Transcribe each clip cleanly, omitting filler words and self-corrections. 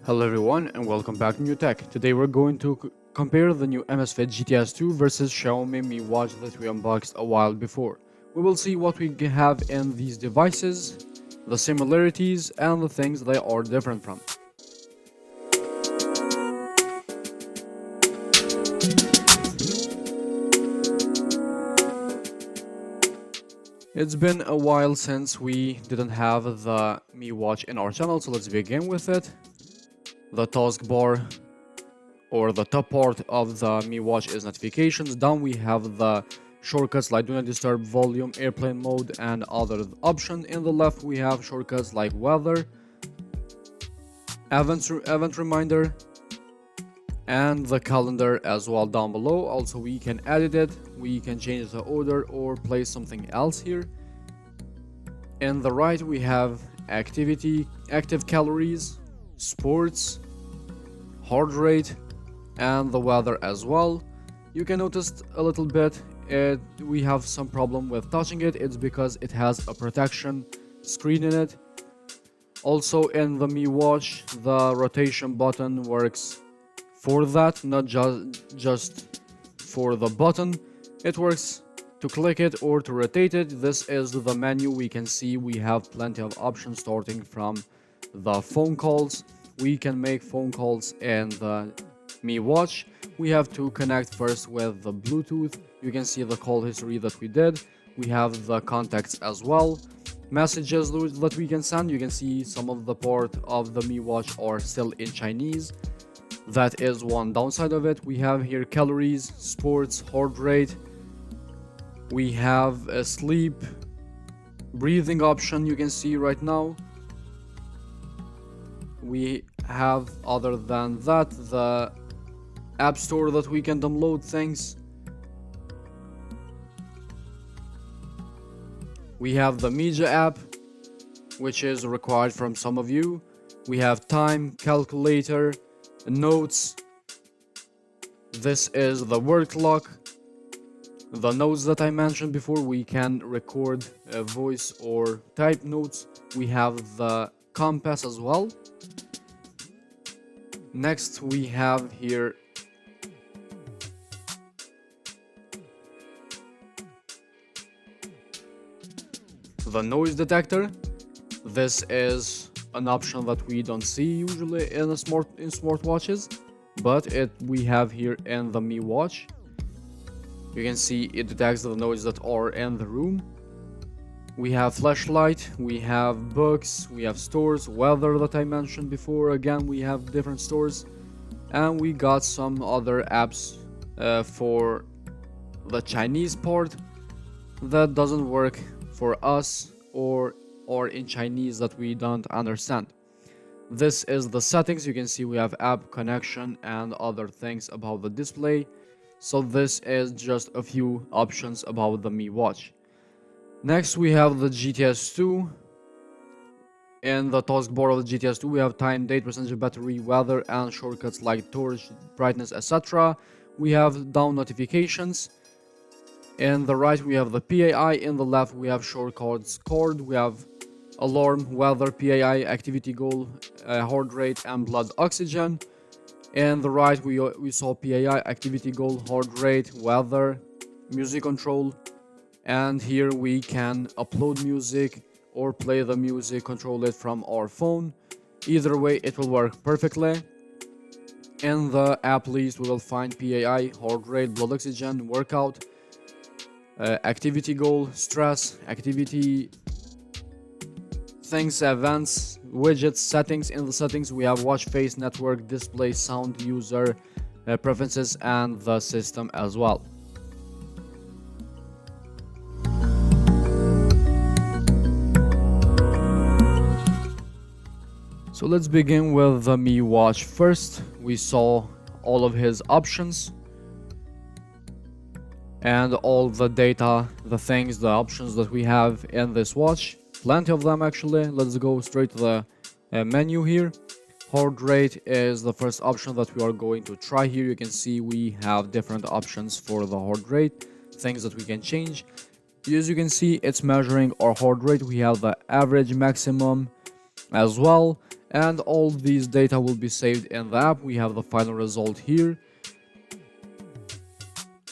Hello everyone and welcome back to New Tech. Today we're going to compare the new Amazfit GTS2 versus Xiaomi Mi Watch that we unboxed a while before. We will see what we have in these devices, the similarities and the things they are different from. It's been a while since we didn't have the Mi Watch in our channel, so let's begin with it. The taskbar or the top part of the Mi Watch is notifications. Down we have the shortcuts like do not disturb, volume, airplane mode and other options. In the left we have shortcuts like weather, event reminder and the calendar as well down below. Also we can edit it, we can change the order or place something else here. In the right we have activity, active calories, sports, heart rate and the weather as well. You can notice a little bit we have some problem with touching it. It's because it has a protection screen in it. Also in the Mi Watch the rotation button works for that, not just for the button. It works to click it or to rotate it. This is the menu. We can see we have plenty of options starting from the phone calls. We can make phone calls in the Mi Watch. We have to connect first with the Bluetooth. You can see the call history that we did. We have the contacts as well. Messages that we can send. You can see some of the part of the Mi Watch are still in Chinese. That is one downside of it. We have here calories, sports, heart rate. We have a sleep, breathing option you can see right now. We have, other than that, the app store that we can download things. We have the media app, which is required from some of you. We have time, calculator, notes. This is the word clock. The notes that I mentioned before, we can record a voice or type notes. We have the compass as well. Next we have here the noise detector. This is an option that we don't see usually in smartwatches, but we have here in the Mi Watch. You can see it detects the noise that are in the room. We have flashlight, we have books, we have stores, weather that I mentioned before. Again, we have different stores, and we got some other apps for the Chinese part that doesn't work for us or in Chinese that we don't understand. This is the settings. You can see we have app connection and other things about the display. So this is just a few options about the Mi Watch. Next we have the GTS2. In the taskbar of the GTS2 we have time, date, percentage of battery, weather and shortcuts like torch, brightness, etc. We have down notifications. In the right we have the PAI. In the left we have shortcuts card. We have alarm, weather, PAI, activity goal, heart rate and blood oxygen. In the right we saw PAI, activity goal, heart rate, weather, music control, and here we can upload music or play the music, control it from our phone. Either way it will work perfectly. In the app list we will find PAI, heart rate, blood oxygen, workout, activity goal, stress, activity things, events, widgets, settings. In the settings we have watch face, network, display, sound, user preferences and the system as well. So let's begin with the Mi Watch first. We saw all of his options and all the data, the things, the options that we have in this watch. Plenty of them actually. Let's go straight to the menu here. Heart rate is the first option that we are going to try here. You can see we have different options for the heart rate, things that we can change. As you can see, it's measuring our heart rate. We have the average, maximum as well, and all these data will be saved in the app. We have the final result here.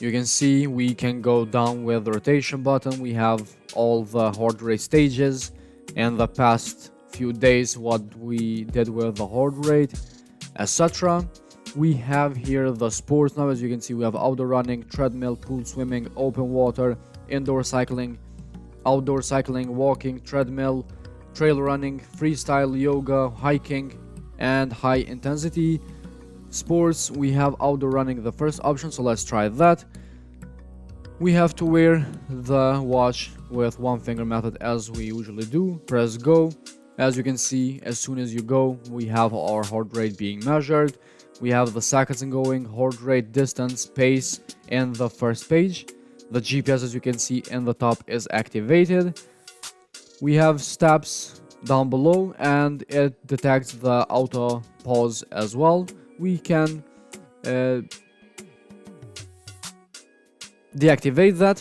You can see we can go down with the rotation button. We have all the heart rate stages and the past few days, what we did with the heart rate, etc. We have here the sports now. As you can see, we have outdoor running, treadmill, pool swimming, open water, indoor cycling, outdoor cycling, walking, treadmill, trail running, freestyle, yoga, hiking, and high intensity sports. We have outdoor running, the first option, so let's try that. We have to wear the watch with one finger method as we usually do. Press go. As you can see, as soon as you go, we have our heart rate being measured. We have the seconds going, heart rate, distance, pace in the first page. The GPS, as you can see in the top, is activated. We have steps down below and it detects the auto pause as well. We can deactivate that.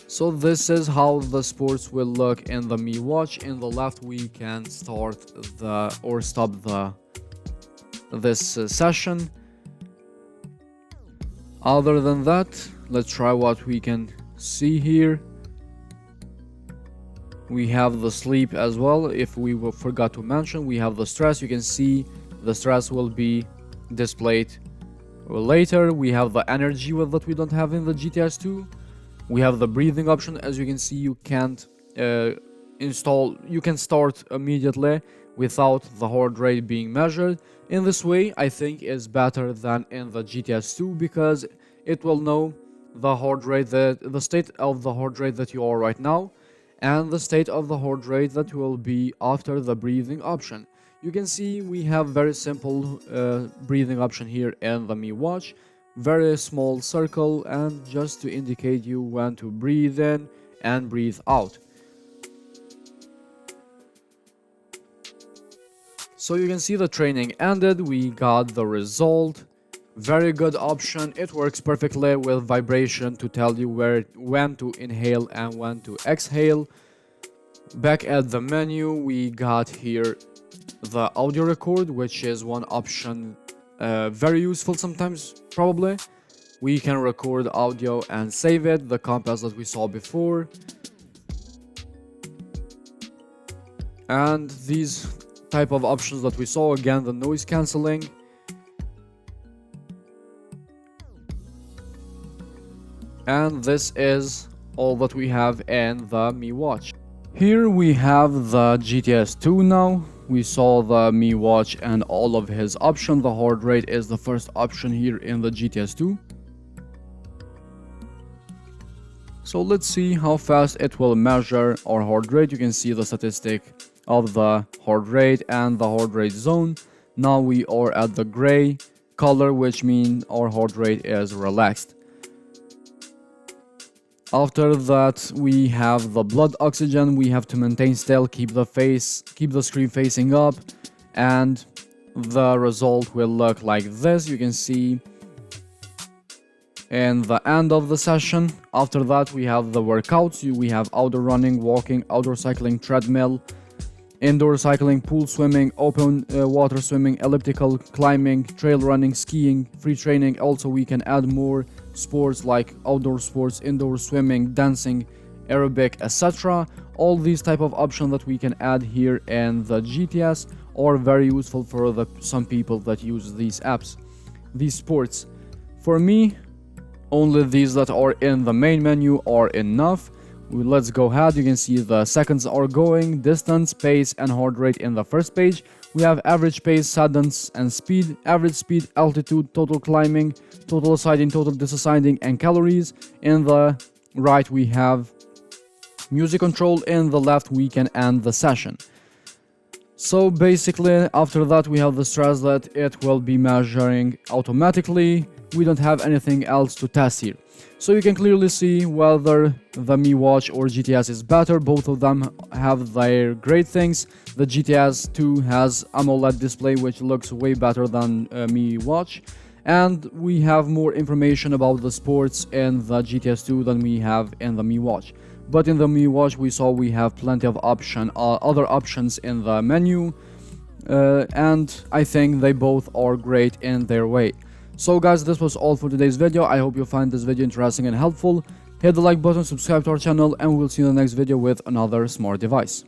So this is how the sports will look in the Mi Watch. In the left we can start or stop this session. Other than that, let's try what we can see here. We have the sleep as well. If we forgot to mention, we have the stress. You can see the stress will be displayed later. We have the energy that we don't have in the GTS2. We have the breathing option. As you can see, you can't you can start immediately without the heart rate being measured. In this way, I think is better than in the GTS2 because it will know the heart rate, the state of the heart rate that you are right now, and the state of the heart rate that will be after the breathing option. You can see we have very simple breathing option here in the Mi Watch. Very small circle, and just to indicate you when to breathe in and breathe out. So you can see the training ended. We got the result. Very good option. It works perfectly with vibration to tell you when to inhale and when to exhale. Back at the menu, we got here the audio record, which is one option very useful sometimes, probably. We can record audio and save it, the compass that we saw before. And these type of options that we saw, again, the noise cancelling. And this is all that we have in the Mi Watch. Here we have the GTS2 now. We saw the Mi Watch and all of his options. The heart rate is the first option here in the GTS2. So let's see how fast it will measure our heart rate. You can see the statistic of the heart rate and the heart rate zone. Now we are at the gray color, which means our heart rate is relaxed. After that, we have the blood oxygen. We have to maintain still, keep the screen facing up, and the result will look like this. You can see in the end of the session. After that, we have the workouts. We have outdoor running, walking, outdoor cycling, treadmill, indoor cycling, pool swimming, open water swimming, elliptical, climbing, trail running, skiing, free training. Also, we can add more sports like outdoor sports, indoor swimming, dancing, aerobic, etc. All these type of options that we can add here in the GTS are very useful for some people that use these apps, these sports. For me, only these that are in the main menu are enough. Let's go ahead. You can see the seconds are going, distance, pace, and heart rate in the first page. We have average pace, cadence, and speed, average speed, altitude, total climbing, total ascending, total descending, and calories. In the right, we have music control. In the left, we can end the session. So basically, after that, we have the stress that it will be measuring automatically. We don't have anything else to test here. So you can clearly see whether the Mi Watch or GTS is better. Both of them have their great things. The GTS2 has AMOLED display, which looks way better than Mi Watch. And we have more information about the sports in the GTS2 than we have in the Mi Watch. but in the Mi Watch we saw we have plenty of other options in the menu, and I think they both are great in their way. So guys, this was all for today's video. I hope you find this video interesting and helpful. Hit the like button, subscribe to our channel, and we'll see you in the next video with another smart device.